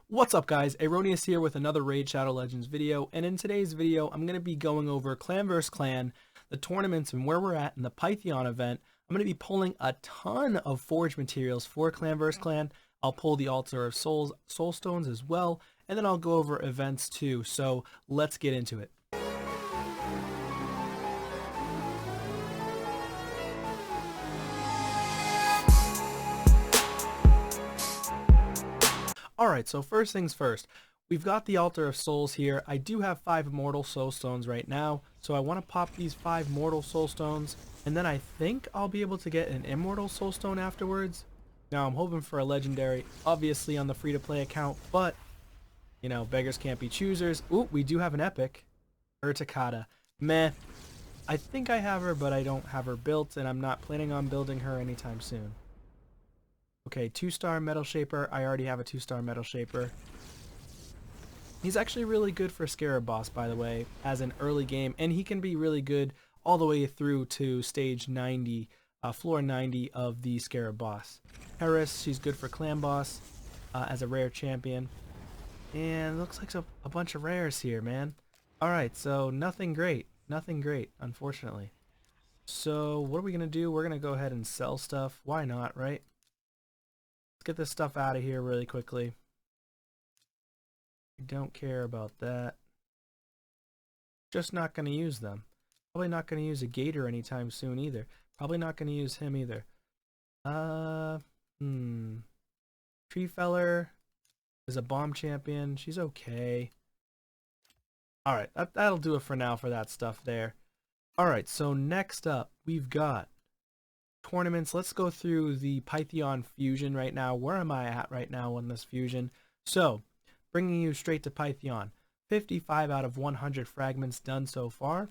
What's up guys, Aroneous here with another Raid Shadow Legends video, and in today's video I'm going to be going over clan vs clan, the tournaments and where we're at in the Pythion event. I'm going to be pulling a ton of forge materials for clan vs clan. I'll pull the Altar of Souls, soul stones as well, and then I'll go over events too, so let's get into it. Alright, so first things first, we've got the Altar of Souls here. I do have 5 Mortal Soul Stones right now, so I want to pop these 5 Mortal Soul Stones, and then I think I'll be able to get an Immortal Soul Stone afterwards. Now I'm hoping for a Legendary, obviously on the free-to-play account, but, you know, beggars can't be choosers. Ooh, we do have an Epic. Urticata. Meh. I think I have her, but I don't have her built, and I'm not planning on building her anytime soon. Okay, 2-star Metal Shaper. I already have a 2-star Metal Shaper. He's actually really good for Scarab Boss, by the way, as an early game, and he can be really good all the way through to stage 90, floor 90 of the Scarab Boss. Harris, she's good for Clan Boss as a rare champion. And looks like a bunch of rares here, man. Alright, so nothing great. Nothing great, unfortunately. So what are we going to do? We're going to go ahead and sell stuff. Why not, right? Get this stuff out of here really quickly. I don't care about that. Just not going to use them. Probably not going to use a Gator anytime soon either. Probably not going to use him either. Tree Feller is a bomb champion. She's okay. Alright, that'll do it for now for that stuff there. Alright, so next up we've got tournaments. Let's go through the Pythion fusion right now. Where am I at right now on this fusion? So, bringing you straight to Pythion. 55 out of 100 fragments done so far.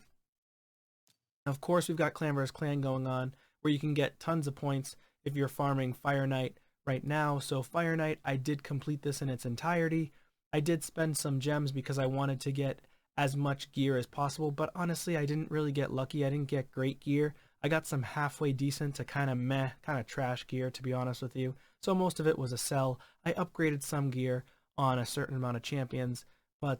Of course, we've got Clan vs Clan going on, where you can get tons of points if you're farming Fire Knight right now. So Fire Knight, I did complete this in its entirety. I did spend some gems because I wanted to get as much gear as possible, but honestly, I didn't really get lucky. I didn't get great gear. I got some halfway decent to kind of meh, kind of trash gear, to be honest with you. So most of it was a sell. I upgraded some gear on a certain amount of champions, but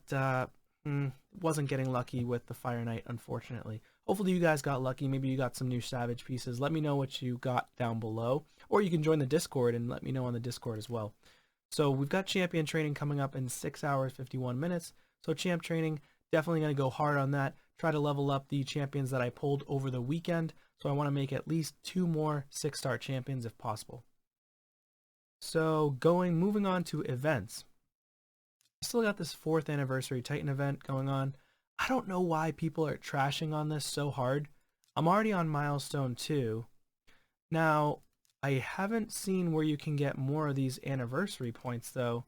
wasn't getting lucky with the Fire Knight, unfortunately. Hopefully you guys got lucky. Maybe you got some new Savage pieces. Let me know what you got down below. Or you can join the Discord and let me know on the Discord as well. So we've got champion training coming up in 6 hours, 51 minutes. So champ training, definitely going to go hard on that. Try to level up the champions that I pulled over the weekend. So I want to make at least 2 more 6-star champions if possible. So moving on to events. I still got this 4th anniversary Titan event going on. I don't know why people are trashing on this so hard. I'm already on milestone 2. Now, I haven't seen where you can get more of these anniversary points though.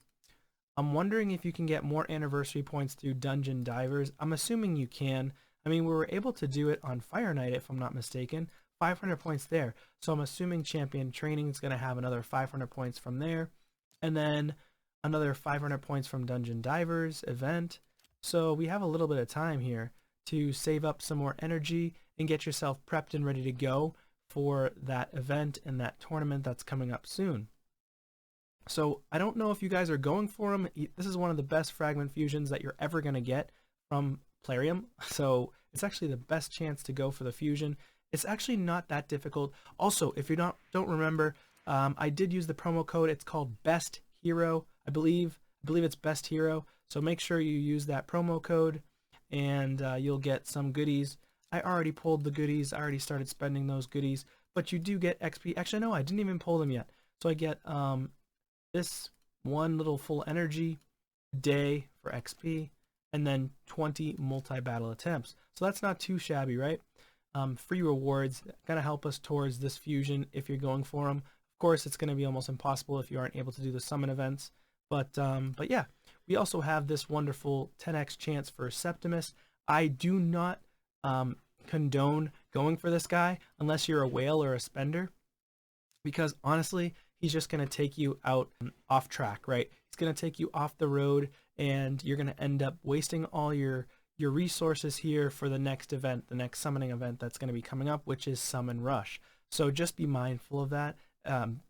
I'm wondering if you can get more anniversary points through Dungeon Divers. I'm assuming you can. I mean, we were able to do it on Fire Knight, if I'm not mistaken. 500 points there. So I'm assuming Champion Training is going to have another 500 points from there. And then another 500 points from Dungeon Divers event. So we have a little bit of time here to save up some more energy and get yourself prepped and ready to go for that event and that tournament that's coming up soon. So I don't know if you guys are going for them. This is one of the best fragment fusions that you're ever going to get from Plarium. So it's actually the best chance to go for the fusion. It's actually not that difficult. Also, if you don't remember, I did use the promo code. It's called Best Hero. I believe it's Best Hero. So make sure you use that promo code and you'll get some goodies. I already pulled the goodies. I already started spending those goodies, but you do get XP. Actually, no, I didn't even pull them yet. So I get this one little full energy day for XP, and then 20 multi-battle attempts. So that's not too shabby, right? Free rewards, gonna help us towards this fusion if you're going for them. Of course, it's gonna be almost impossible if you aren't able to do the summon events. But yeah, we also have this wonderful 10x chance for Septimus. I do not condone going for this guy unless you're a whale or a spender, because honestly, he's just going to take you out off track, right? He's going to take you off the road, and you're going to end up wasting all your resources here for the next event, the next summoning event that's going to be coming up, which is Summon Rush. So just be mindful of that.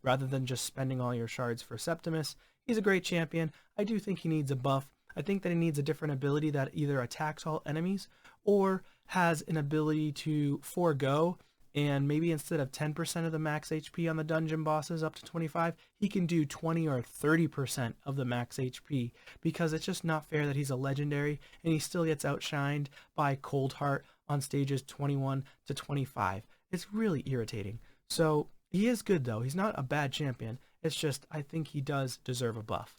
Rather than just spending all your shards for Septimus, He's a great champion. I do think he needs a buff. I think that he needs a different ability that either attacks all enemies or has an ability to forego, and maybe instead of 10% of the max HP on the dungeon bosses up to 25, he can do 20 or 30% of the max HP, because it's just not fair that he's a legendary and he still gets outshined by Coldheart on stages 21 to 25. It's really irritating. So he is good though. He's not a bad champion. It's just I think he does deserve a buff.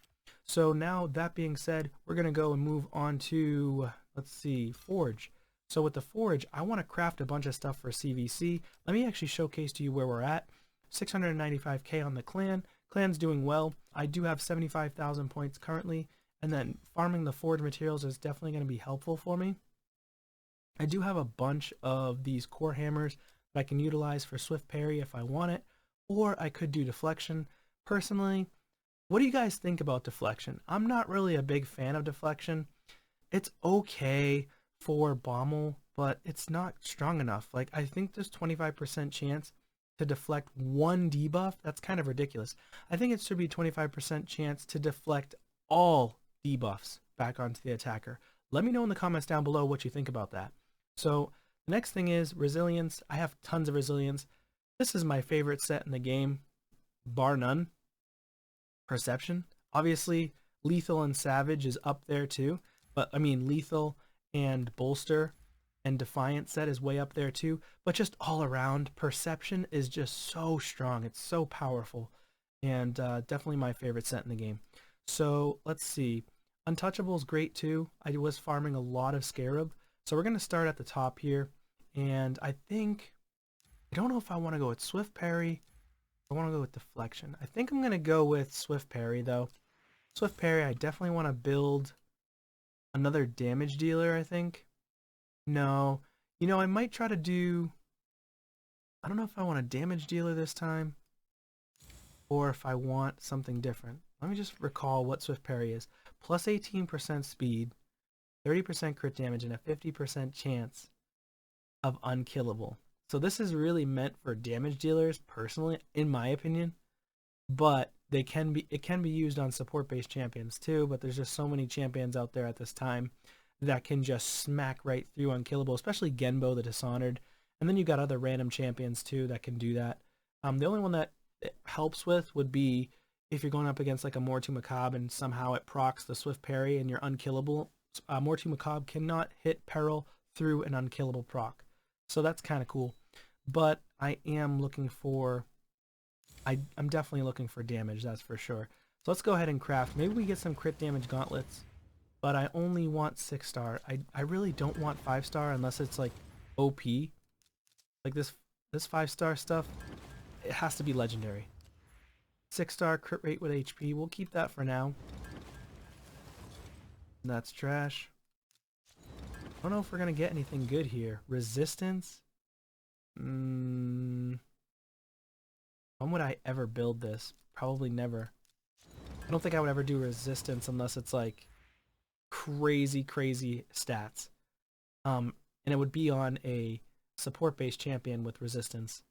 So now that being said, we're going to go and move on to, let's see, Forge. So with the Forge, I want to craft a bunch of stuff for CVC. Let me actually showcase to you where we're at. 695k on the clan. Clan's doing well. I do have 75,000 points currently, and then farming the Forge materials is definitely going to be helpful for me. I do have a bunch of these core hammers that I can utilize for swift parry if I want it, or I could do deflection. Personally, what do you guys think about deflection? I'm not really a big fan of deflection. It's okay for Bommel, but it's not strong enough. Like, I think there's 25% chance to deflect one debuff. That's kind of ridiculous. I think it should be 25% chance to deflect all debuffs back onto the attacker. Let me know in the comments down below what you think about that. So the next thing is resilience. I have tons of resilience. This is my favorite set in the game, bar none. Perception. Obviously, lethal and savage is up there too, but I mean lethal and bolster and defiant set is way up there too, but just all around perception is just so strong. It's so powerful, and definitely my favorite set in the game. So let's see, untouchable is great too. I was farming a lot of scarab, so we're going to start at the top here, and I don't know if I want to go with swift parry. I want to go with deflection. I think I'm going to go with swift parry though. Swift parry, I definitely want to build another damage dealer, I think. No, you know, I might try to do, I don't know if I want a damage dealer this time or if I want something different. Let me just recall what swift parry is. Plus 18% speed, 30% crit damage, and a 50% chance of unkillable. So this is really meant for damage dealers, personally, in my opinion. But it can be used on support-based champions too. But there's just so many champions out there at this time that can just smack right through unkillable, especially Genbo the Dishonored. And then you got other random champions too that can do that. The only one that it helps with would be if you're going up against like a Mortu Macabre and somehow it procs the swift parry and you're unkillable. Mortu Macabre cannot hit peril through an unkillable proc. So that's kind of cool. But I am looking for, I'm definitely looking for damage, that's for sure. So let's go ahead and craft. Maybe we get some crit damage gauntlets, but I only want 6-star. I really don't want 5-star unless it's like OP. Like this 5-star stuff, it has to be legendary. 6-star crit rate with HP, we'll keep that for now. That's trash. I don't know if we're going to get anything good here. Resistance? When would I ever build this? Probably never. I don't think I would ever do resistance unless it's like crazy stats. And it would be on a support-based champion with resistance.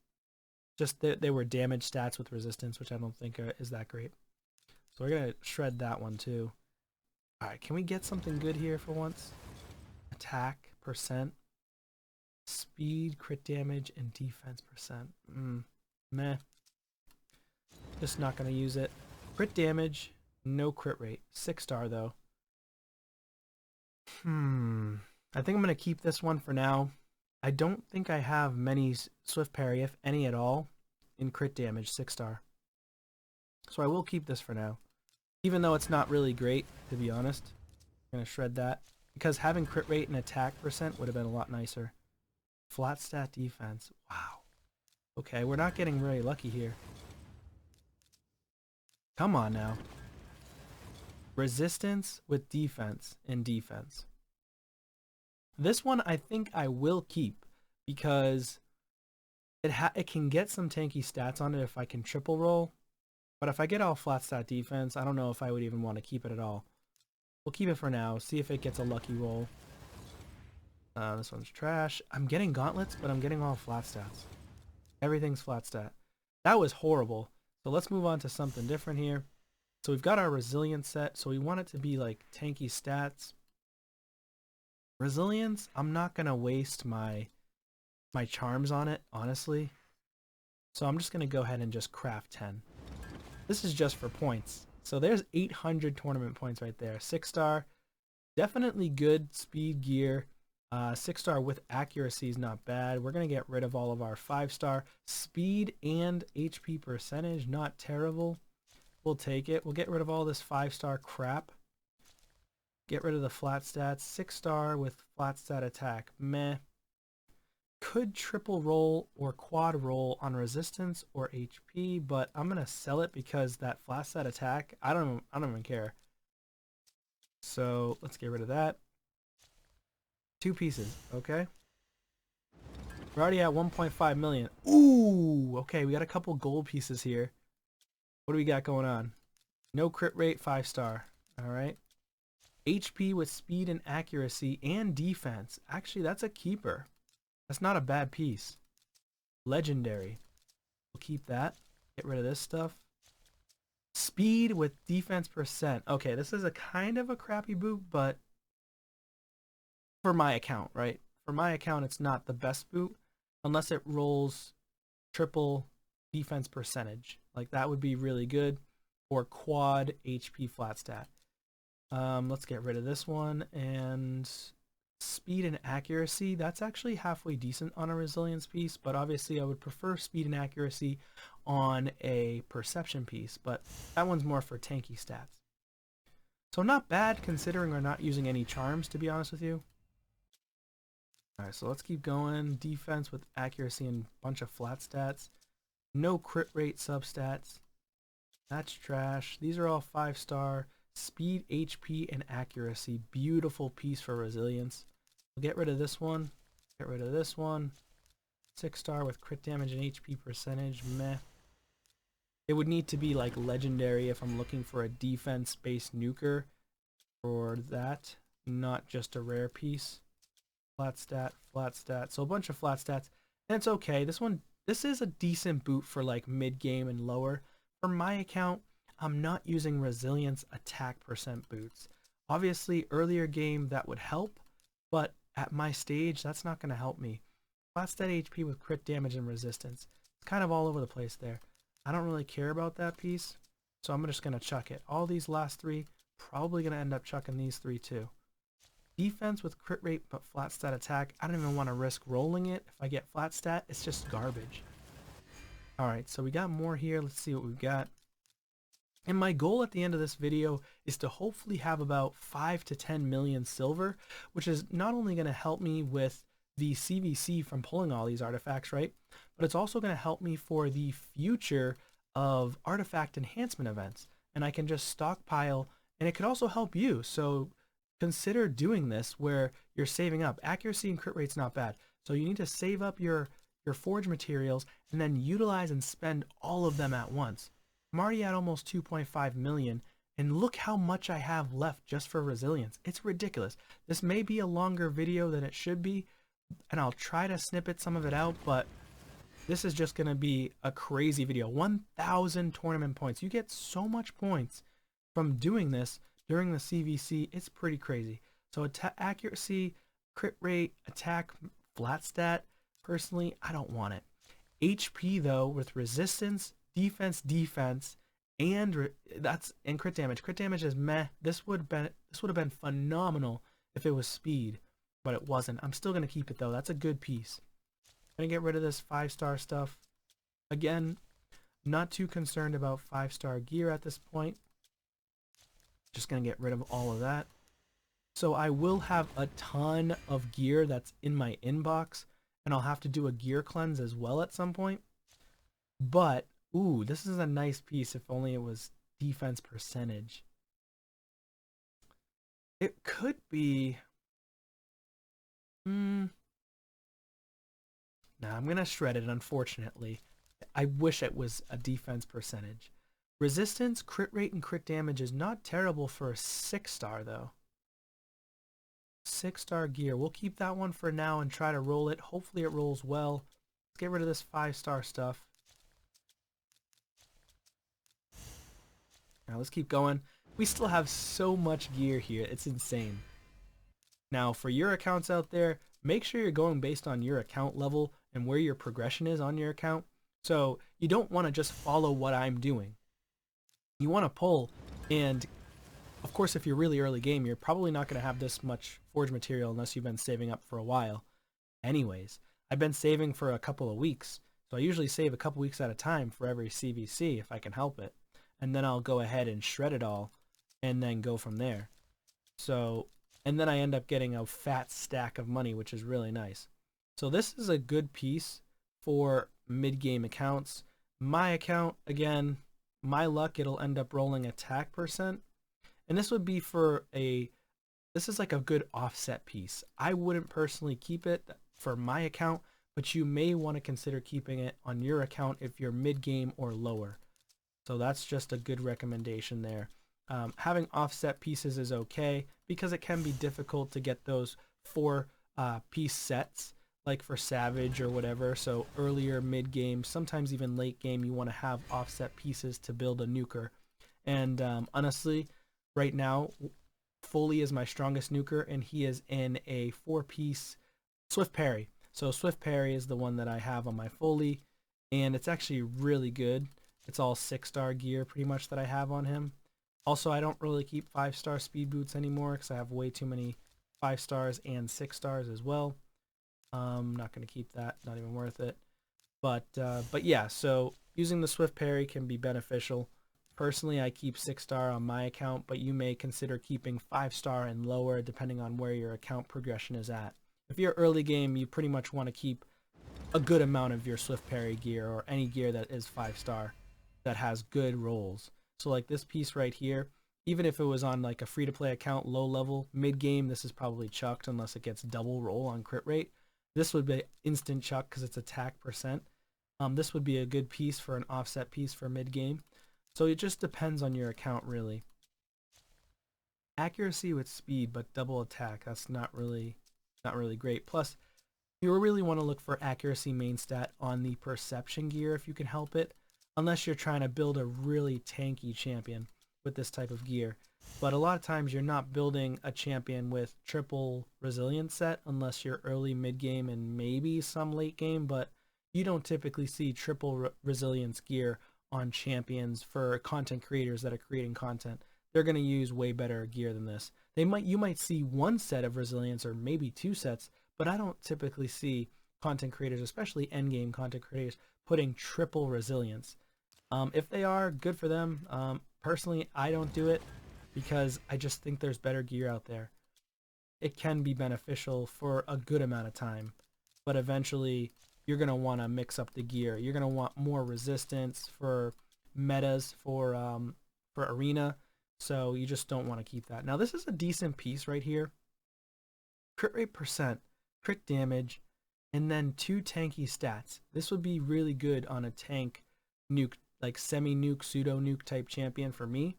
Just they were damage stats with resistance, which I don't think is that great. So we're gonna shred that one too. All right, can we get something good here for once? Attack percent, speed, crit damage, and defense percent. Meh. Just not gonna use it. Crit damage, no crit rate. 6-star though. I think I'm gonna keep this one for now. I don't think I have many swift parry, if any at all, in crit damage 6-star. So I will keep this for now. Even though it's not really great, to be honest. I'm gonna shred that. Because having crit rate and attack percent would have been a lot nicer. Flat stat defense. Wow. Okay, we're not getting very lucky here. Come on now. Resistance with defense and defense. This one I think I will keep because it can get some tanky stats on it if I can triple roll. But if I get all flat stat defense, I don't know if I would even want to keep it at all. We'll keep it for now, see if it gets a lucky roll. This one's trash. I'm getting gauntlets, but I'm getting all flat stats. Everything's flat stat. That was horrible. So let's move on to something different here. So we've got our resilience set, so we want it to be like tanky stats. Resilience, I'm not gonna waste my charms on it, honestly. So I'm just gonna go ahead and just craft 10. This is just for points. So there's 800 tournament points right there. 6-star, definitely good speed gear. 6-star with accuracy is not bad. We're gonna get rid of all of our 5-star speed and HP percentage. Not terrible. We'll take it. We'll get rid of all this 5-star crap. Get rid of the flat stats. 6-star with flat stat attack. Meh. Could triple roll or quad roll on resistance or HP, but I'm gonna sell it because that flat stat attack, I don't even care. So let's get rid of that. 2 pieces, okay. We're already at 1.5 million. Ooh, okay, we got a couple gold pieces here. What do we got going on? No crit rate, 5-star. All right. HP with speed and accuracy and defense. Actually, that's a keeper. That's not a bad piece. Legendary. We'll keep that. Get rid of this stuff. Speed with defense percent. Okay, this is a kind of a crappy boot, but for my account, right? For my account, it's not the best boot unless it rolls triple defense percentage. Like that would be really good. Or quad HP flat stat. Let's get rid of this one. And speed and accuracy, that's actually halfway decent on a resilience piece, but obviously I would prefer speed and accuracy on a perception piece, but that one's more for tanky stats. So not bad considering we're not using any charms, to be honest with you. Alright, so let's keep going. Defense with accuracy and a bunch of flat stats. No crit rate substats. That's trash. These are all 5-star. Speed, HP, and accuracy. Beautiful piece for resilience. We'll get rid of this one. Get rid of this one. 6-star with crit damage and HP percentage. Meh. It would need to be like legendary if I'm looking for a defense-based nuker for that. Not just a rare piece. Flat stat, flat stat. So a bunch of flat stats. And it's okay. This is a decent boot for like mid-game and lower. For my account, I'm not using resilience attack percent boots. Obviously, earlier game that would help, but at my stage, that's not going to help me. Flat stat HP with crit damage and resistance. It's kind of all over the place there. I don't really care about that piece, so I'm just going to chuck it. All these last 3, probably going to end up chucking these 3 too. Defense with crit rate but flat stat attack. I don't even want to risk rolling it. If I get flat stat, it's just garbage. Alright, so we got more here. Let's see what we've got. And my goal at the end of this video is to hopefully have about 5 to 10 million silver, which is not only going to help me with the CVC from pulling all these artifacts, right? But it's also going to help me for the future of artifact enhancement events. And I can just stockpile, and it could also help you. So consider doing this where you're saving up. Accuracy and crit rate's not bad. So you need to save up your forge materials and then utilize and spend all of them at once. I'm already at almost 2.5 million, and look how much I have left just for resilience. It's ridiculous. This may be a longer video than it should be, and I'll try to snippet some of it out, but this is just going to be a crazy video. 1,000 tournament points. You get so much points from doing this during the CVC. It's pretty crazy. So accuracy, crit rate, attack, flat stat. Personally, I don't want it. HP though, with resistance, defense, and crit damage. Crit damage is meh. This would have been phenomenal if it was speed, but it wasn't. I'm still gonna keep it though. That's a good piece. Gonna get rid of this 5-star stuff. Again, not too concerned about 5-star gear at this point. Just gonna get rid of all of that. So I will have a ton of gear that's in my inbox, and I'll have to do a gear cleanse as well at some point. But, ooh, this is a nice piece if only it was defense percentage. It could be... Nah, I'm going to shred it, unfortunately. I wish it was a defense percentage. Resistance, crit rate, and crit damage is not terrible for a 6-star, though. 6-star gear. We'll keep that one for now and try to roll it. Hopefully it rolls well. Let's get rid of this 5-star stuff. Now let's keep going. We still have so much gear here. It's insane. Now for your accounts out there, make sure you're going based on your account level and where your progression is on your account. So you don't want to just follow what I'm doing. You want to pull, and of course if you're really early game, you're probably not going to have this much forge material unless you've been saving up for a while. Anyways, I've been saving for a couple of weeks, so I usually save a couple weeks at a time for every CVC if I can help it. And then I'll go ahead and shred it all and then go from there. So, and then I end up getting a fat stack of money, which is really nice. So this is a good piece for mid-game accounts. My account, again, my luck, it'll end up rolling attack percent. And this would be for this is like a good offset piece. I wouldn't personally keep it for my account, but you may want to consider keeping it on your account if you're mid-game or lower. So that's just a good recommendation there. Having offset pieces is okay because it can be difficult to get those 4-piece sets like for Savage or whatever. So earlier mid-game, sometimes even late game, you want to have offset pieces to build a nuker. And honestly, right now, Foley is my strongest nuker, and he is in a 4-piece Swift Parry. So Swift Parry is the one that I have on my Foley, and it's actually really good. It's all 6-star gear pretty much that I have on him. Also, I don't really keep 5-star speed boots anymore because I have way too many 5 stars and 6 stars as well. I'm not going to keep that, not even worth it. But yeah, so using the Swift Parry can be beneficial. Personally, I keep 6-star on my account, but you may consider keeping 5-star and lower depending on where your account progression is at. If you're early game, you pretty much want to keep a good amount of your Swift Parry gear or any gear that is 5-star that has good rolls. So like this piece right here, even if it was on like a free-to-play account, low level, mid-game, this is probably chucked unless it gets double roll on crit rate. This would be instant chuck because it's attack percent. This would be a good piece for an offset piece for mid-game. So it just depends on your account, really. Accuracy with speed, but double attack, that's not really great. Plus, you really want to look for accuracy main stat on the perception gear if you can help it, unless you're trying to build a really tanky champion with this type of gear. But a lot of times you're not building a champion with triple resilience set unless you're early, mid-game, and maybe some late game, but you don't typically see triple resilience gear on champions for content creators that are creating content. They're going to use way better gear than this. You might see one set of resilience or maybe 2 sets, but I don't typically see content creators, especially endgame content creators, putting triple resilience. If they are, good for them. Personally, I don't do it because I just think there's better gear out there. It can be beneficial for a good amount of time, but eventually you're going to want to mix up the gear. You're going to want more resistance for metas for arena, so you just don't want to keep that. Now this is a decent piece right here. Crit rate percent, crit damage, and then 2 tanky stats. This would be really good on a tank nuke, like semi-nuke, pseudo-nuke type champion for me.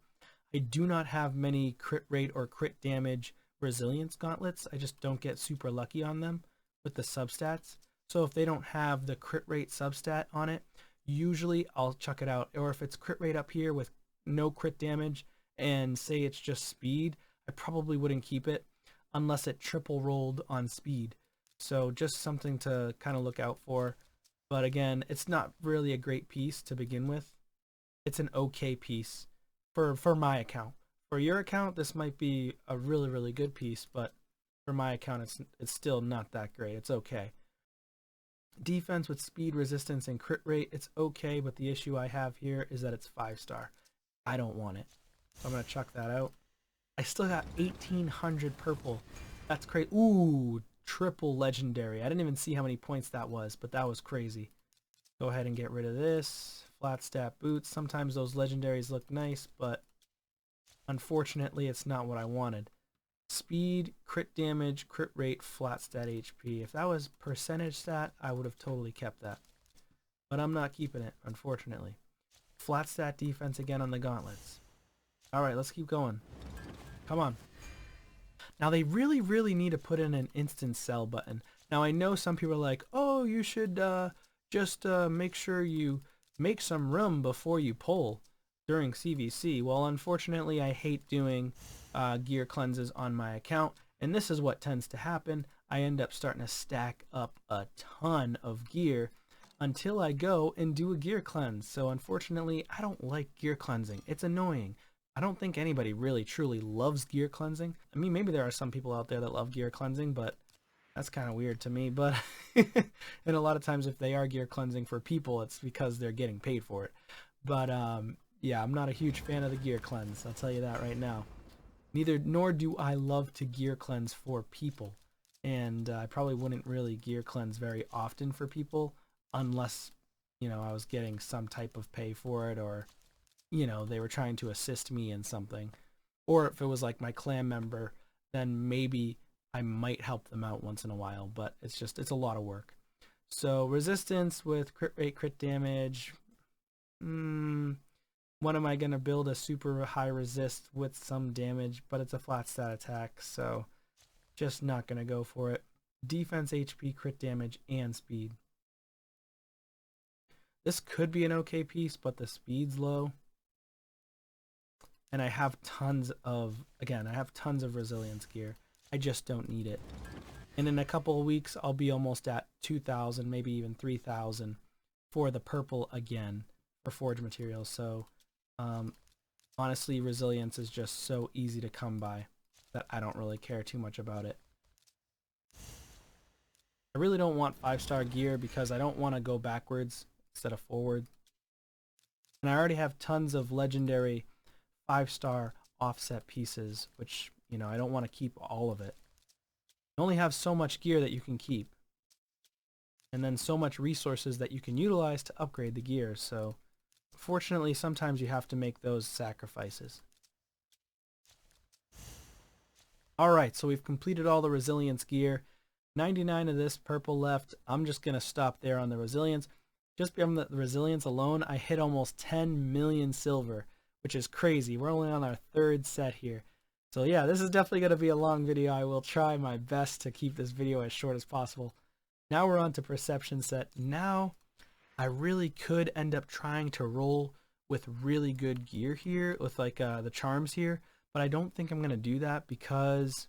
I do not have many crit rate or crit damage resilience gauntlets. I just don't get super lucky on them with the substats. So if they don't have the crit rate substat on it, usually I'll chuck it out. Or if it's crit rate up here with no crit damage and say it's just speed, I probably wouldn't keep it unless it triple rolled on speed. So just something to kind of look out for. But again, it's not really a great piece to begin with. It's an okay piece for my account. For your account, this might be a really, really good piece, but for my account, it's still not that great. It's okay. Defense with speed, resistance, and crit rate, it's okay, but the issue I have here is that it's 5-star. I don't want it. So I'm going to chuck that out. I still got 1,800 purple. That's crazy. Ooh, triple legendary. I didn't even see how many points that was, but that was crazy. Go ahead and get rid of this. Flat stat boots. Sometimes those legendaries look nice, but unfortunately it's not what I wanted. Speed, crit damage, crit rate, flat stat HP. If that was percentage stat, I would have totally kept that. But I'm not keeping it, unfortunately. Flat stat defense again on the gauntlets. Alright, let's keep going. Come on. Now they really, really need to put in an instant sell button. Now I know some people are like, oh, you should just make sure you make some room before you pull during CVC. Well, unfortunately, I hate doing gear cleanses on my account, and this is what tends to happen. I end up starting to stack up a ton of gear until I go and do a gear cleanse. So unfortunately, I don't like gear cleansing. It's annoying. I don't think anybody really truly loves gear cleansing. I mean, maybe there are some people out there that love gear cleansing, but that's kind of weird to me. But and a lot of times if they are gear cleansing for people, it's because they're getting paid for it. But yeah, I'm not a huge fan of the gear cleanse. I'll tell you that right now. Neither nor do I love to gear cleanse for people. And I probably wouldn't really gear cleanse very often for people unless, you know, I was getting some type of pay for it, or, you know, they were trying to assist me in something. Or if it was like my clan member, then maybe I might help them out once in a while, but it's a lot of work. So resistance with crit rate, crit damage. When am I going to build a super high resist with some damage, but it's a flat stat attack, so just not going to go for it. Defense, HP, crit damage, and speed. This could be an okay piece, but the speed's low. And I have tons of, again, I have tons of resilience gear. I just don't need it. And in a couple of weeks, I'll be almost at 2,000, maybe even 3,000 for the purple again for forge materials. So honestly, resilience is just so easy to come by that I don't really care too much about it. I really don't want 5-star gear because I don't want to go backwards instead of forward. And I already have tons of legendary 5-star offset pieces, which, you know, I don't want to keep all of it. You only have so much gear that you can keep, and then so much resources that you can utilize to upgrade the gear. So fortunately, sometimes you have to make those sacrifices. Alright, so we've completed all the resilience gear. 99 of this purple left. I'm just going to stop there on the resilience. Just from the resilience alone, I hit almost 10 million silver, which is crazy. We're only on our 3rd set here. So yeah, this is definitely going to be a long video. I will try my best to keep this video as short as possible. Now we're on to perception set. Now I really could end up trying to roll with really good gear here, with like the charms here, but I don't think I'm going to do that because,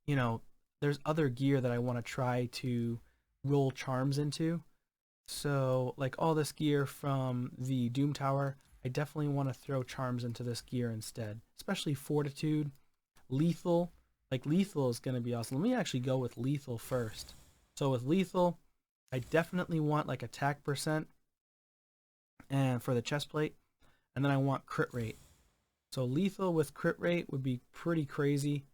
you know, there's other gear that I want to try to roll charms into. So like all this gear from the Doom Tower, I definitely want to throw charms into this gear instead, especially fortitude, lethal. Like lethal is going to be awesome. Let me actually go with lethal first. So with lethal, I definitely want like attack percent and for the chest plate, and then I want crit rate. So lethal with crit rate would be pretty crazy.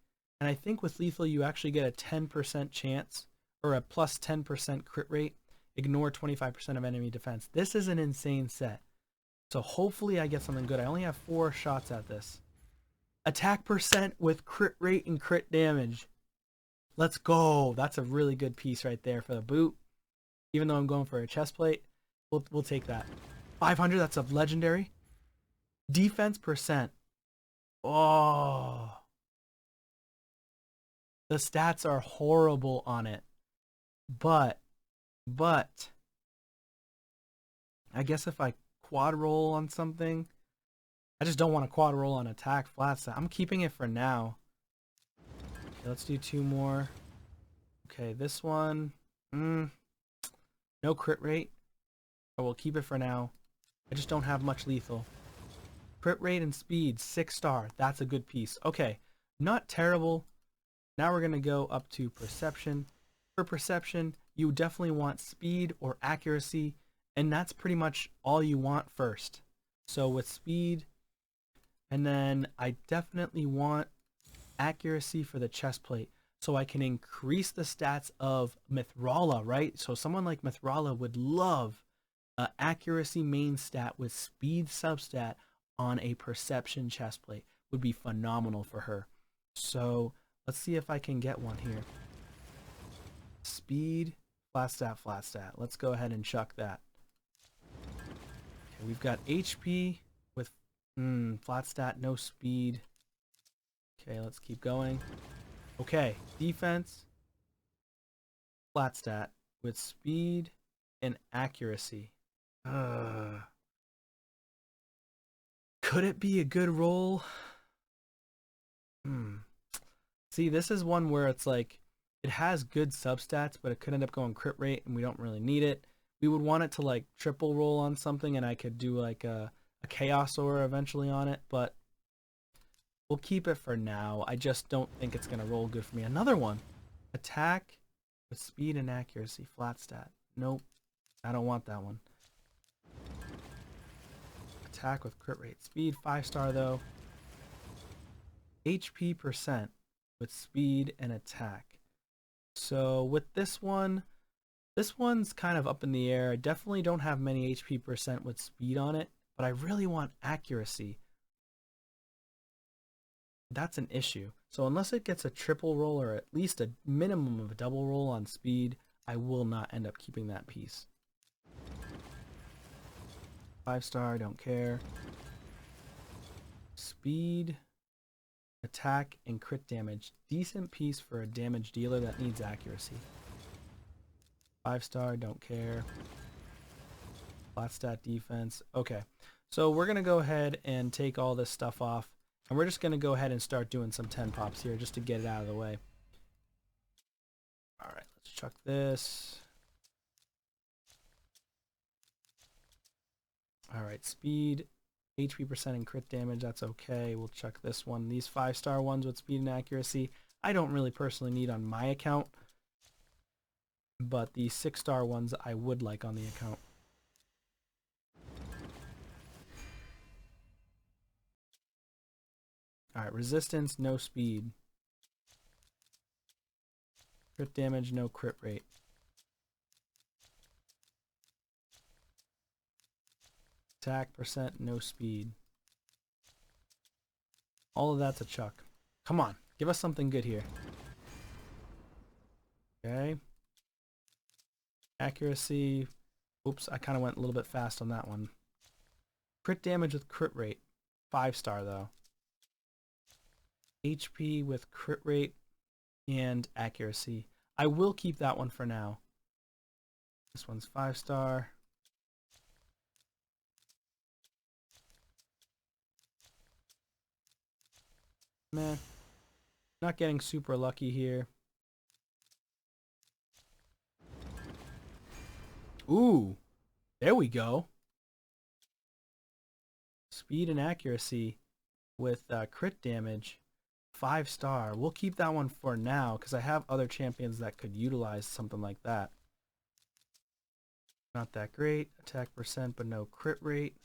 And I think with lethal you actually get a 10% chance, or a plus 10% crit rate. Ignore 25% of enemy defense. This is an insane set. So hopefully I get something good. I only have 4 shots at this. Attack percent with crit rate and crit damage. Let's go. That's a really good piece right there for the boot. Even though I'm going for a chest plate, we'll take that. 500, that's a legendary. Defense percent. Oh. The stats are horrible on it. But I guess if I quad roll on something, I just don't want to quad roll on attack flat stat. I'm keeping it for now. Okay, let's do 2 more. Okay, this one, no crit rate, but we'll keep it for now. I just don't have much lethal. Crit rate and speed, 6-star. That's a good piece. Okay, not terrible. Now we're going to go up to perception. For perception, you definitely want speed or accuracy, and that's pretty much all you want first. So with speed, and then I definitely want accuracy for the chest plate, so I can increase the stats of Mithrala, right? So someone like Mithrala would love accuracy main stat with speed substat on a perception chest plate. Would be phenomenal for her. So let's see if I can get one here. Speed, flat stat, flat stat. Let's go ahead and chuck that. Okay, we've got HP with flat stat, no speed. Okay, let's keep going. Okay, defense, flat stat with speed and accuracy. Could it be a good roll? See, this is one where it's like, it has good substats, but it could end up going crit rate, and we don't really need it. We would want it to like triple roll on something, and I could do like a Chaos Aura eventually on it, but we'll keep it for now. I just don't think it's going to roll good for me. Another one. Attack with speed and accuracy. Flat stat. Nope. I don't want that one. Attack with crit rate. Speed 5-star though. HP percent with speed and attack. So with this one's kind of up in the air. I definitely don't have many HP percent with speed on it, but I really want accuracy. That's an issue. So unless it gets a triple roll or at least a minimum of a double roll on speed, I will not end up keeping that piece. 5-star, don't care. Speed, attack, and crit damage. Decent piece for a damage dealer that needs accuracy. 5-star, don't care. Flat stat defense. Okay, so we're going to go ahead and take all this stuff off. And we're just going to go ahead and start doing some 10 pops here just to get it out of the way. Alright, let's chuck this. Alright, speed, HP percent and crit damage, that's okay. We'll chuck this one. These 5-star ones with speed and accuracy, I don't really personally need on my account. But the 6-star ones I would like on the account. Alright, resistance, no speed. Crit damage, no crit rate. Attack percent, no speed. All of that's a chuck. Come on, give us something good here. Okay. Accuracy. Oops, I kind of went a little bit fast on that one. Crit damage with crit rate. 5-star though. HP with crit rate and accuracy. I will keep that one for now. This one's 5-star. Man, not getting super lucky here. Ooh, there we go. Speed and accuracy with crit damage. 5-star. We'll keep that one for now because I have other champions that could utilize something like that. Not that great. Attack percent but no crit rate.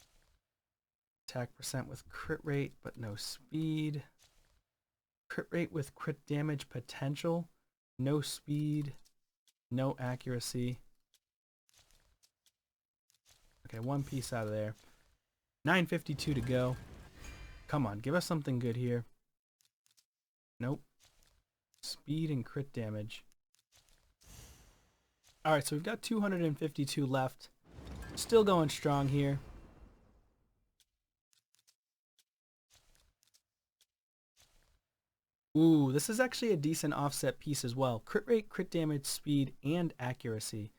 Attack percent with crit rate but no speed. Crit rate with crit damage potential. No speed. No accuracy. Okay, one piece out of there. 952 to go. Come on, give us something good here. Nope. Speed and crit damage. Alright, so we've got 252 left. Still going strong here. Ooh, this is actually a decent offset piece as well. Crit rate, crit damage, speed, and accuracy.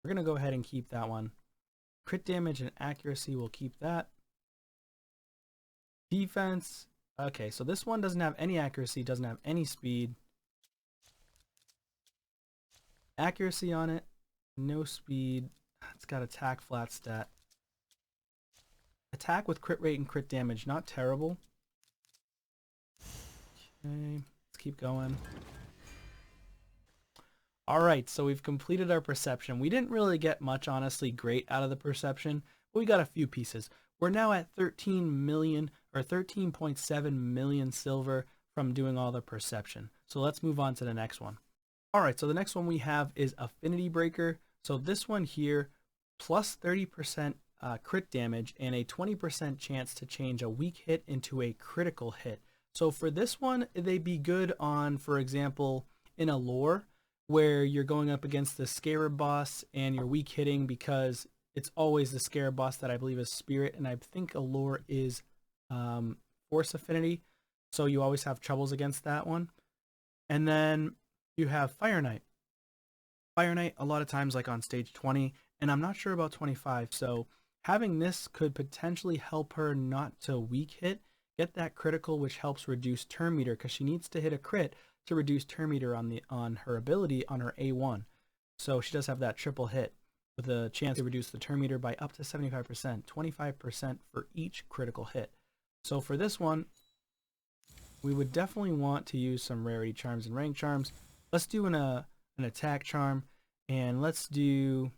We're going to go ahead and keep that one. Crit damage and accuracy, we'll keep that. Defense. Okay, so this one doesn't have any accuracy, doesn't have any speed. Accuracy on it, no speed. It's got attack flat stat. Attack with crit rate and crit damage, not terrible. Okay, let's keep going. Alright, so we've completed our perception. We didn't really get much, honestly, great out of the perception, but we got a few pieces. We're now at 13 million or 13.7 million silver from doing all the perception. So let's move on to the next one. Alright, so the next one we have is Affinity Breaker. So this one here, plus 30% crit damage and a 20% chance to change a weak hit into a critical hit. So for this one, they'd be good on, for example, in a lore where you're going up against the Scarab boss and you're weak hitting because it's always the Scarab boss that I believe is Spirit, and I think a lore is Force Affinity, so you always have troubles against that one. And then you have Fire Knight. Fire Knight a lot of times like on stage 20, and I'm not sure about 25, so Having this could potentially help her not to weak hit, get that critical, which helps reduce turn meter, because she needs to hit a crit to reduce turn meter on her ability on her A1. So she does have that triple hit with a chance to reduce the turn meter by up to 75%, 25% for each critical hit. So for this one, we would definitely want to use some rarity charms and rank charms. Let's do an attack charm, and let's do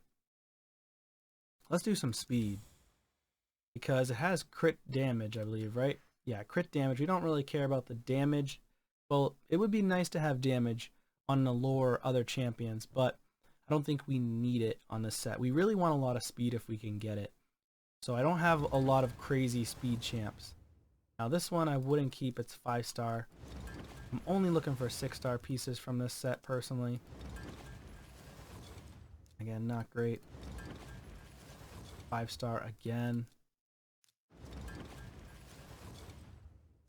some speed, because it has crit damage, I believe, right? Yeah, crit damage. We don't really care about the damage. Well, it would be nice to have damage on the lore other champions, but I don't think we need it on this set. We really want a lot of speed if we can get it. So I don't have a lot of crazy speed champs. Now this one I wouldn't keep, it's 5-star. I'm only looking for 6-star pieces from this set personally. Again, not great. 5-star again.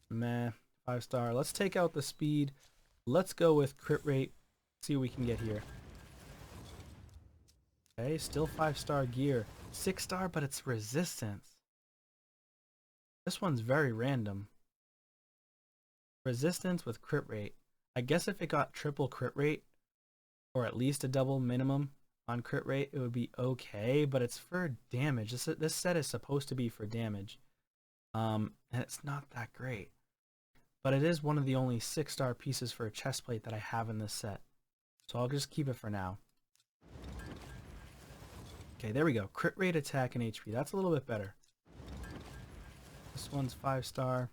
Meh. 5-star. Let's take out the speed. Let's go with crit rate. See what we can get here. Okay, still 5-star gear. 6-star, but it's resistance. This one's very random. Resistance with crit rate. I guess if it got triple crit rate, or at least a double minimum on crit rate, it would be okay, but it's for damage. This set is supposed to be for damage. And it's not that great. But it is one of the only 6-star pieces for a chest plate that I have in this set. So I'll just keep it for now. Okay, there we go. Crit rate, attack, and HP. That's a little bit better. This one's 5-star.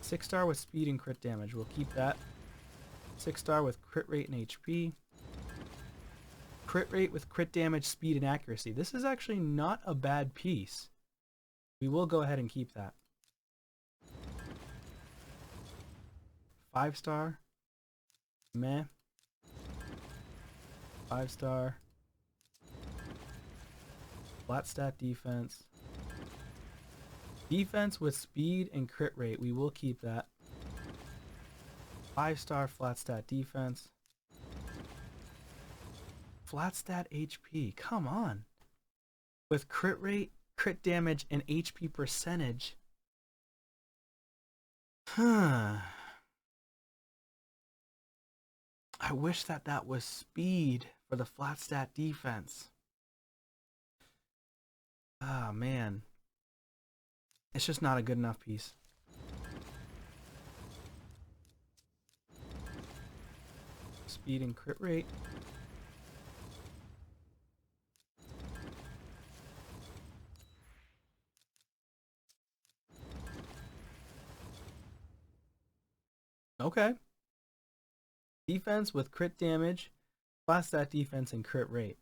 6-star with speed and crit damage. We'll keep that. 6-star with crit rate and HP. Crit rate with crit damage, speed, and accuracy. This is actually not a bad piece. We will go ahead and keep that. 5-star. Meh. 5-star. Flat stat defense. Defense with speed and crit rate. We will keep that. 5-star flat stat defense. Flat stat HP. Come on. With crit rate, crit damage, and HP percentage. I wish that was speed for the flat stat defense. Ah, man. It's just not a good enough piece. Speed and crit rate. Okay. Defense with crit damage, flat stat defense, and crit rate.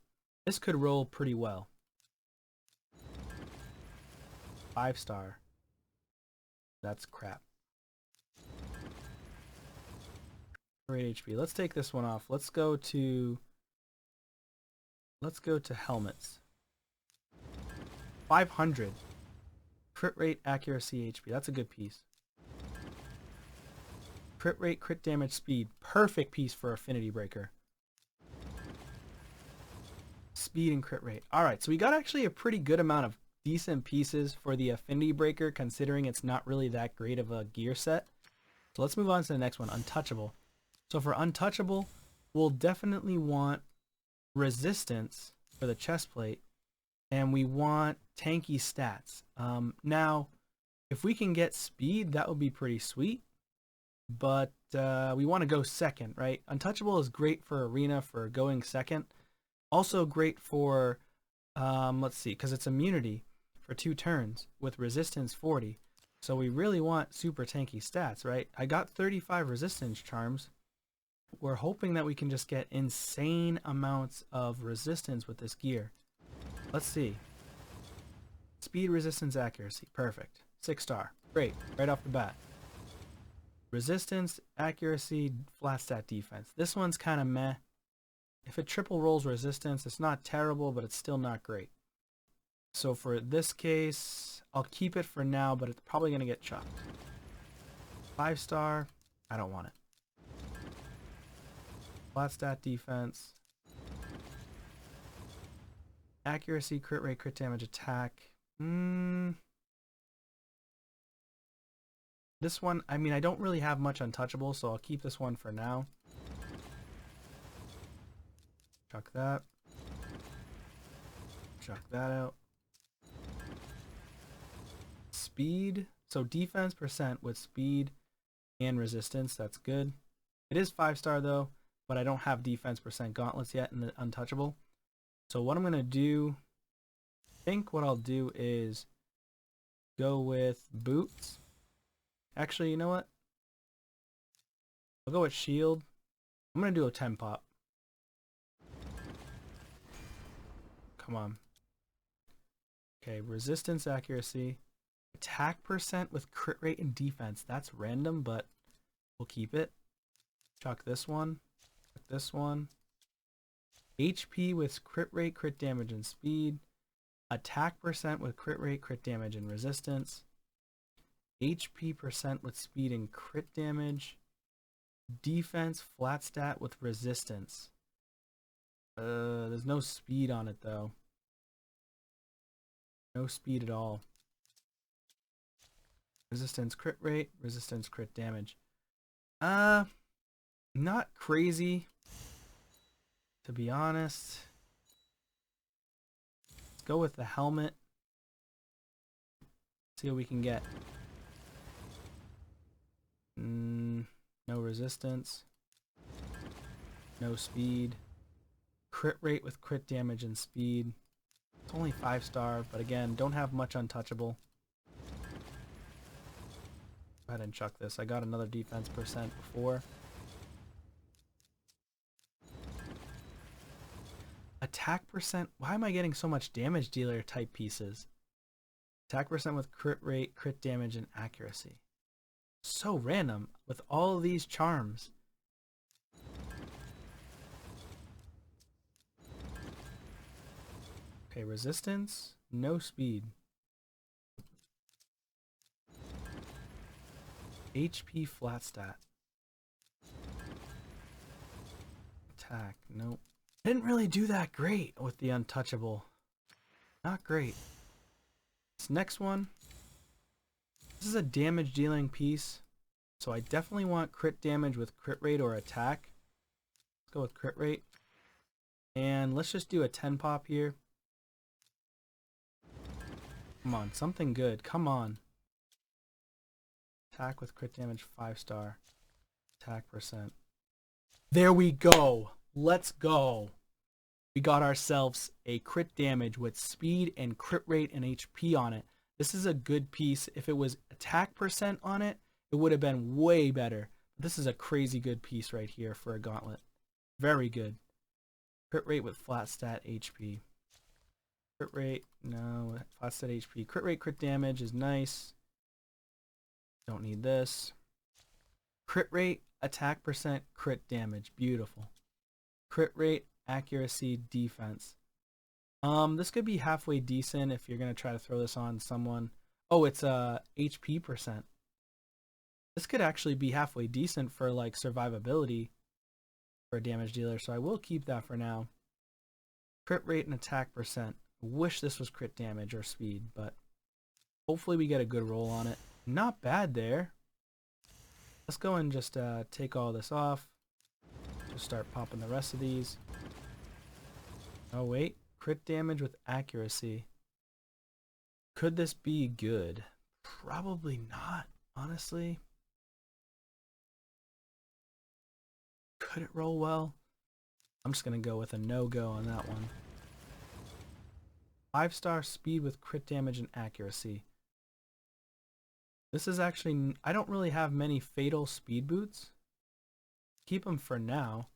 This could roll pretty well. 5-star. That's crap. Great HP. Let's take this one off. Let's go to helmets. 500. Crit rate, accuracy, HP. That's a good piece. Crit rate, crit damage, speed. Perfect piece for Affinity Breaker. Speed and crit rate. Alright, so we got actually a pretty good amount of decent pieces for the Affinity Breaker, considering it's not really that great of a gear set. So let's move on to the next one, Untouchable. So for Untouchable, we'll definitely want resistance for the chest plate, and we want tanky stats. Now, if we can get speed, that would be pretty sweet. But we want to go second, right? Untouchable is great for arena for going second. Also great for, let's see, because it's immunity for 2 turns with resistance 40. So we really want super tanky stats, right? I got 35 resistance charms. We're hoping that we can just get insane amounts of resistance with this gear. Let's see. Speed, resistance, accuracy. Perfect. 6-star. Great. Right off the bat. Resistance, accuracy, flat stat defense. This one's kind of meh. If it triple rolls resistance, it's not terrible, but it's still not great. So for this case, I'll keep it for now, but it's probably going to get chucked. 5-star, I don't want it. Flat stat defense. Accuracy, crit rate, crit damage, attack. This one, I mean, I don't really have much untouchable, so I'll keep this one for now. Chuck that. Chuck that out. Speed. So defense percent with speed and resistance. That's good. It is 5-star though, but I don't have defense percent gauntlets yet in the untouchable. So what I'm going to do, I think what I'll do is go with boots. Actually, you know what? I'll go with shield. I'm going to do a 10 pop. Come on. Okay, resistance, accuracy. Attack percent with crit rate and defense. That's random, but we'll keep it. Chuck this one. Chuck this one. HP with crit rate, crit damage, and speed. Attack percent with crit rate, crit damage, and resistance. HP percent with speed and crit damage. Defense flat stat with resistance. There's no speed on it though. No speed at all. Resistance crit rate, resistance crit damage. Not crazy, to be honest. Let's go with the helmet. See what we can get. No resistance. No speed. Crit rate with crit damage and speed. It's only 5-star, but again, don't have much untouchable. Go ahead and chuck this. I got another defense percent before. Attack percent. Why am I getting so much damage dealer type pieces? Attack percent with crit rate, crit damage, and accuracy. So random with all of these charms. Okay, resistance, no speed. HP flat stat. Attack, nope. Didn't really do that great with the untouchable. Not great. This next one. This is a damage dealing piece. So I definitely want crit damage with crit rate or attack. Let's go with crit rate. And let's just do a 10 pop here. Come on, something good. Come on. Attack with crit damage 5-star. Attack percent. There we go. Let's go. We got ourselves a crit damage with speed and crit rate and HP on it. This is a good piece. If it was attack percent on it, it would have been way better. This is a crazy good piece right here for a gauntlet. Very good. Crit rate with flat stat HP. Crit rate, no, flat stat HP. Crit rate, crit damage is nice. Don't need this. Crit rate, attack percent, crit damage. Beautiful. Crit rate, accuracy, defense. This could be halfway decent if you're going to try to throw this on someone. Oh, it's HP percent. This could actually be halfway decent for like survivability for a damage dealer, so I will keep that for now. Crit rate and attack percent. Wish this was crit damage or speed, but hopefully we get a good roll on it. Not bad there. Let's go and just take all this off. Just start popping the rest of these. Oh wait, crit damage with accuracy. Could this be good? Probably not, honestly. Could it roll well? I'm just gonna go with a no-go on that one. 5-star speed with crit damage and accuracy. This is actually, I don't really have many fatal speed boots. Keep them for now.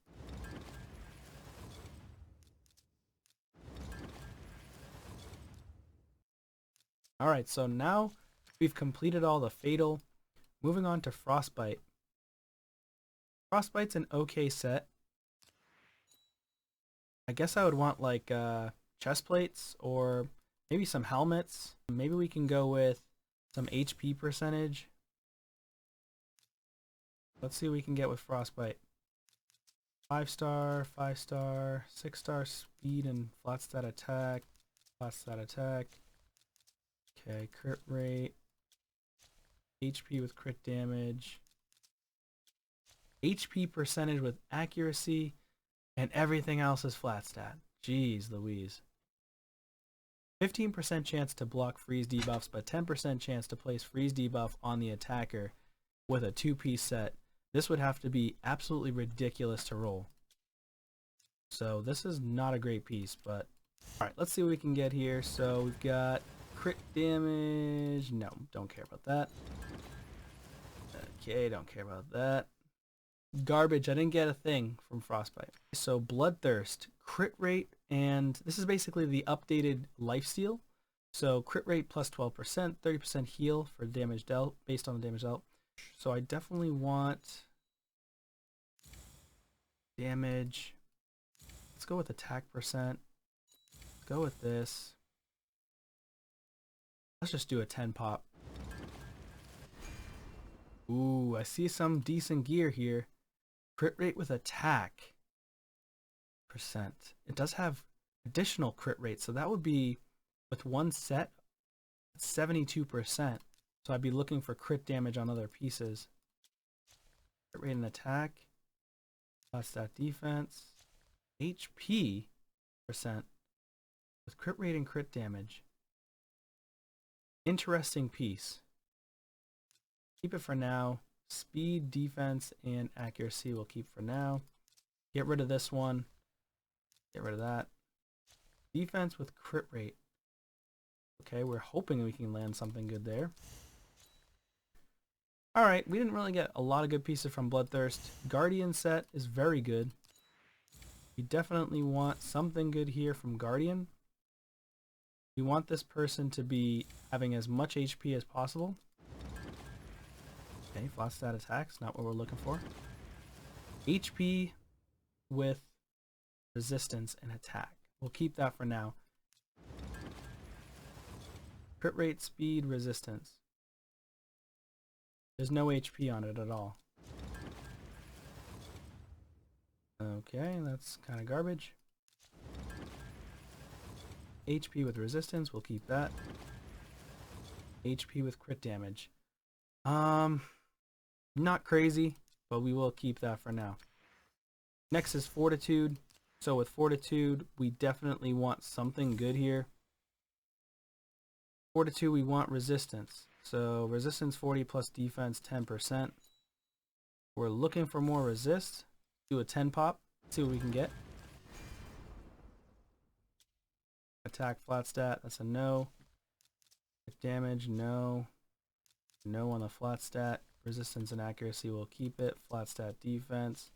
Alright, so now we've completed all the fatal. Moving on to frostbite. Frostbite's an okay set. I guess I would want like chest plates or maybe some helmets. Maybe we can go with some HP percentage. Let's see what we can get with frostbite. 5-star, 5-star, 6-star speed and flat stat attack. Plus that attack. Okay, crit rate. HP with crit damage. HP percentage with accuracy. And everything else is flat stat. Jeez Louise. 15% chance to block freeze debuffs, but 10% chance to place freeze debuff on the attacker with a 2-piece set. This would have to be absolutely ridiculous to roll. So this is not a great piece, but alright, let's see what we can get here. So we've got crit damage. No, don't care about that. Okay, don't care about that. Garbage, I didn't get a thing from Frostbite. So Bloodthirst, crit rate, and this is basically the updated lifesteal. So crit rate plus 12%, 30% heal for damage dealt, based on the damage dealt. So I definitely want damage. Let's go with attack percent. Let's go with this. Let's just do a 10 pop. Ooh, I see some decent gear here. Crit rate with attack percent. It does have additional crit rate, so that would be with one set 72%. So I'd be looking for crit damage on other pieces. Crit rate and attack, stat defense, HP percent with crit rate and crit damage. Interesting piece. Keep it for now. Speed, defense, and accuracy we'll keep for now. Get rid of this one. Get rid of that. Defense with crit rate. Okay, we're hoping we can land something good there. Alright, we didn't really get a lot of good pieces from Bloodthirst. Guardian set is very good. We definitely want something good here from Guardian. We want this person to be having as much HP as possible. Okay, flat stat attacks, not what we're looking for. HP with resistance and attack. We'll keep that for now. Crit rate, speed, resistance. There's no HP on it at all. Okay, that's kind of garbage. HP with resistance, we'll keep that. HP with crit damage. Not crazy, but we will keep that for now. Next is Fortitude. So with Fortitude, we definitely want something good here. Fortitude, we want resistance. So resistance 40 plus defense 10%. We're looking for more resist. Do a 10 pop. See what we can get. Attack flat stat, that's a no. Damage, no. No on the flat stat. Resistance and accuracy, we'll keep it. Flat stat defense.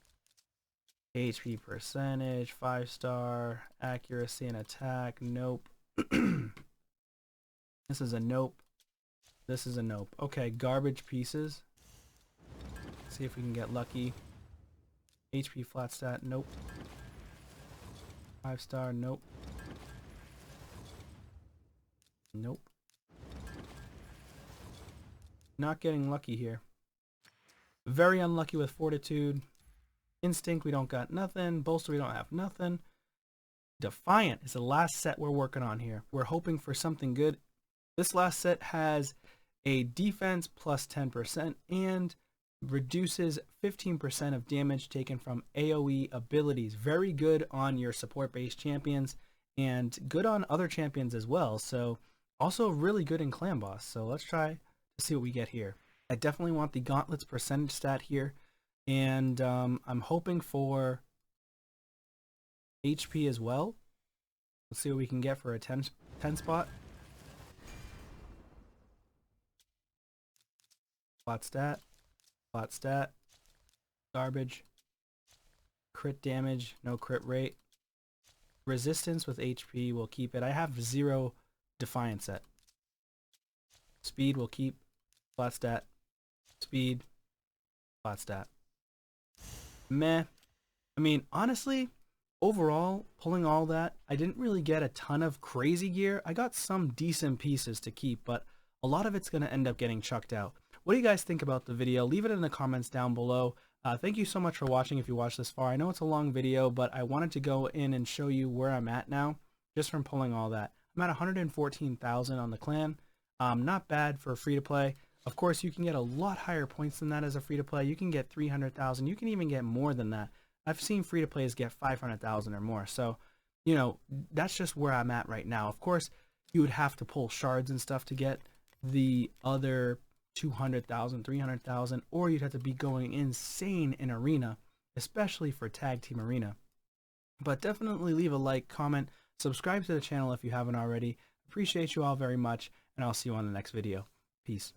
HP percentage, 5-star. Accuracy and attack, nope. This is a nope. This is a nope. Okay, garbage pieces. See if we can get lucky. HP flat stat, nope. 5-star, nope. Nope. Not getting lucky here. Very unlucky with Fortitude. Instinct, we don't got nothing. Bolster, we don't have nothing. Defiant is the last set we're working on here. We're hoping for something good. This last set has a defense plus 10% and reduces 15% of damage taken from AoE abilities. Very good on your support-based champions and good on other champions as well. So also really good in clan boss. So let's try to see what we get here. I definitely want the gauntlets percentage stat here, and I'm hoping for HP as well. Let's see what we can get for a 10 spot. Flat stat, garbage, crit damage, no crit rate, resistance with HP, we'll keep it. I have 0 defiance set. Speed will keep, flat stat, speed, flat stat. Meh. I mean, honestly, overall, pulling all that, I didn't really get a ton of crazy gear. I got some decent pieces to keep, but a lot of it's going to end up getting chucked out. What do you guys think about the video? Leave it in the comments down below. Thank you so much for watching if you watched this far. I know it's a long video, but I wanted to go in and show you where I'm at now, just from pulling all that. I'm at 114,000 on the clan. Not bad for free to play. Of course, you can get a lot higher points than that as a free to play. You can get 300,000. You can even get more than that. I've seen free to plays get 500,000 or more. So, you know, that's just where I'm at right now. Of course, you would have to pull shards and stuff to get the other 200,000, 300,000, or you'd have to be going insane in arena, especially for tag team arena. But definitely leave a like, comment, subscribe to the channel if you haven't already. Appreciate you all very much, and I'll see you on the next video. Peace.